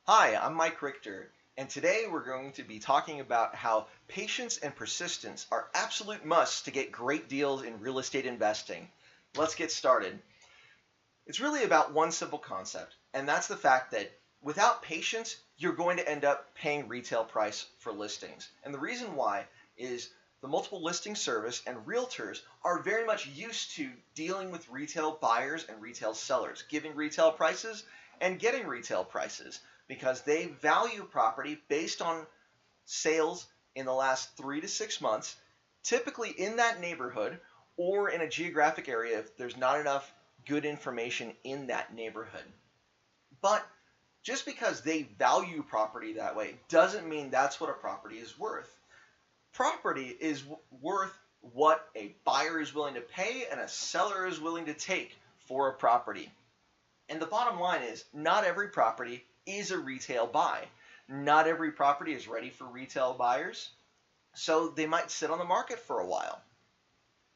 Hi, I'm Mike Richter, and today we're going to be talking about how patience and persistence are absolute musts to get great deals in real estate investing. Let's get started. It's really about one simple concept, and that's the fact that without patience, you're going to end up paying retail price for listings. And the reason why is the multiple listing service and realtors are very much used to dealing with retail buyers and retail sellers, giving retail prices and getting retail prices because they value property based on sales in the last 3 to 6 months, typically in that neighborhood or in a geographic area if there's not enough good information in that neighborhood. But just because they value property that way doesn't mean that's what a property is worth. Property is worth what a buyer is willing to pay and a seller is willing to take for a property. And the bottom line is not every property is a retail buy. Not every property is ready for retail buyers, so they might sit on the market for a while.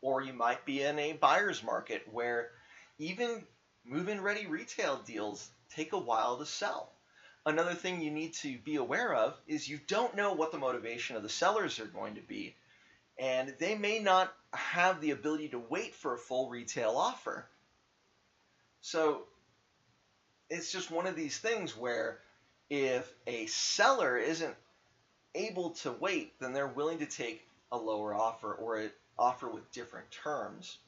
Or you might be in a buyer's market where even move-in ready retail deals take a while to sell. Another thing you need to be aware of is you don't know what the motivation of the sellers are going to be, and they may not have the ability to wait for a full retail offer. So it's just one of these things where if a seller isn't able to wait, then they're willing to take a lower offer or an offer with different terms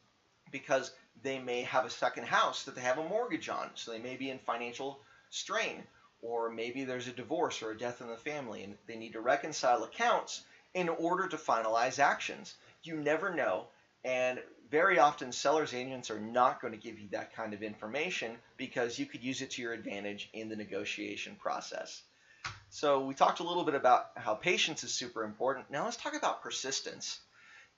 because they may have a second house that they have a mortgage on, so they may be in financial strain, or maybe there's a divorce or a death in the family and they need to reconcile accounts in order to finalize actions. You never know, and very often sellers agents are not going to give you that kind of information because you could use it to your advantage in the negotiation process. So we talked a little bit about how patience is super important. Now let's talk about persistence.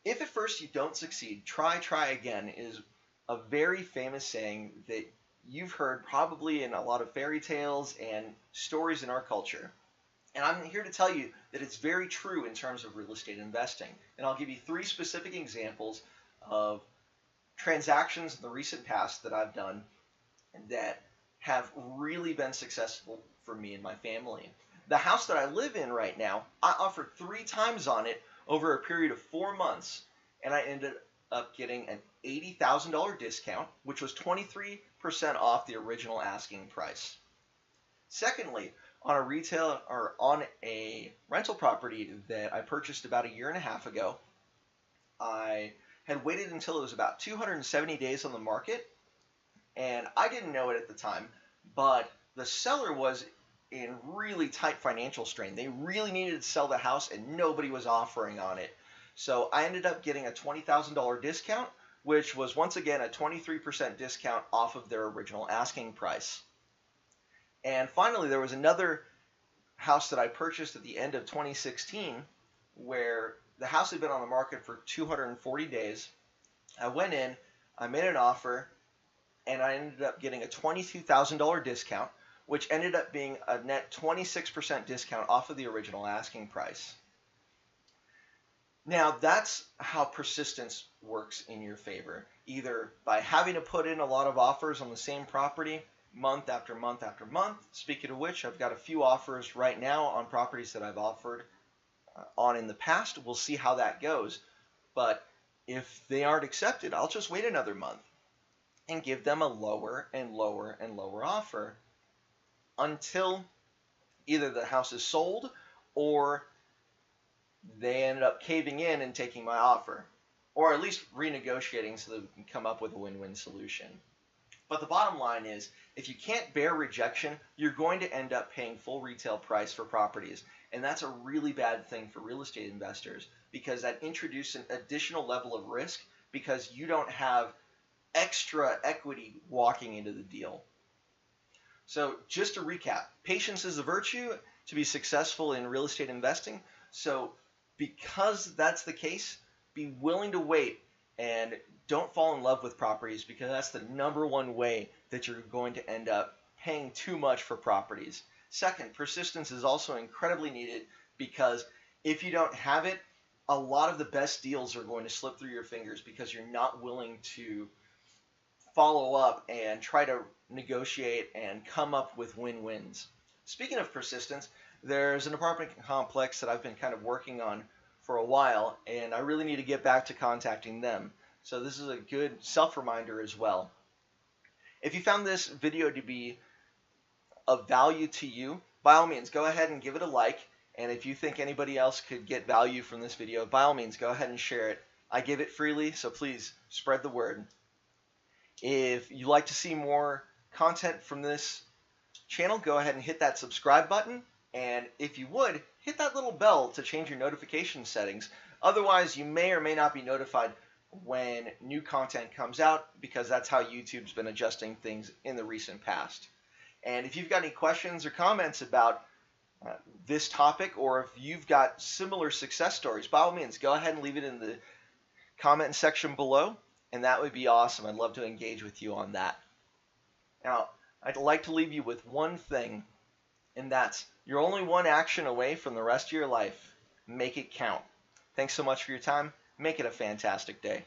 If at first you don't succeed, try again is a very famous saying that you've heard probably in a lot of fairy tales and stories in our culture. And I'm here to tell you that it's very true in terms of real estate investing. And I'll give you 3 specific examples of transactions in the recent past that I've done that have really been successful for me and my family. The house that I live in right now, I offered 3 times on it over a period of 4 months, and I ended up getting an $80,000 discount, which was 23% off the original asking price. Secondly, on a rental property that I purchased about a year and a half ago, I had waited until it was about 270 days on the market, and I didn't know it at the time, but the seller was in really tight financial strain. They really needed to sell the house and nobody was offering on it. So I ended up getting a $20,000 discount, which was once again a 23% discount off of their original asking price. And finally, there was another house that I purchased at the end of 2016 where the house had been on the market for 240 days. I went in, I made an offer, and I ended up getting a $22,000 discount, which ended up being a net 26% discount off of the original asking price. Now, that's how persistence works in your favor, either by having to put in a lot of offers on the same property month after month after month. Speaking of which, I've got a few offers right now on properties that I've offered on in the past. We'll see how that goes. But if they aren't accepted, I'll just wait another month and give them a lower and lower and lower offer until either the house is sold or they ended up caving in and taking my offer, or at least renegotiating so that we can come up with a win-win solution. But the bottom line is, if you can't bear rejection, you're going to end up paying full retail price for properties. And that's a really bad thing for real estate investors because that introduces an additional level of risk because you don't have extra equity walking into the deal. So just to recap, patience is a virtue to be successful in real estate investing. So because that's the case, be willing to wait and don't fall in love with properties because that's the #1 way that you're going to end up paying too much for properties. Second, persistence is also incredibly needed because if you don't have it, a lot of the best deals are going to slip through your fingers because you're not willing to follow up and try to negotiate and come up with win-wins. Speaking of persistence, there's an apartment complex that I've been kind of working on for a while, and I really need to get back to contacting them. So this is a good self-reminder as well. If you found this video to be of value to you, by all means, go ahead and give it a like. And if you think anybody else could get value from this video, by all means, go ahead and share it. I give it freely, so please spread the word. If you'd like to see more content from this channel, go ahead and hit that subscribe button. And if you would, hit that little bell to change your notification settings. Otherwise, you may or may not be notified when new content comes out, because that's how YouTube's been adjusting things in the recent past. And if you've got any questions or comments about this topic, or if you've got similar success stories, by all means, go ahead and leave it in the comment section below, and that would be awesome. I'd love to engage with you on that. Now, I'd like to leave you with one thing, and that's you're only one action away from the rest of your life. Make it count. Thanks so much for your time. Make it a fantastic day.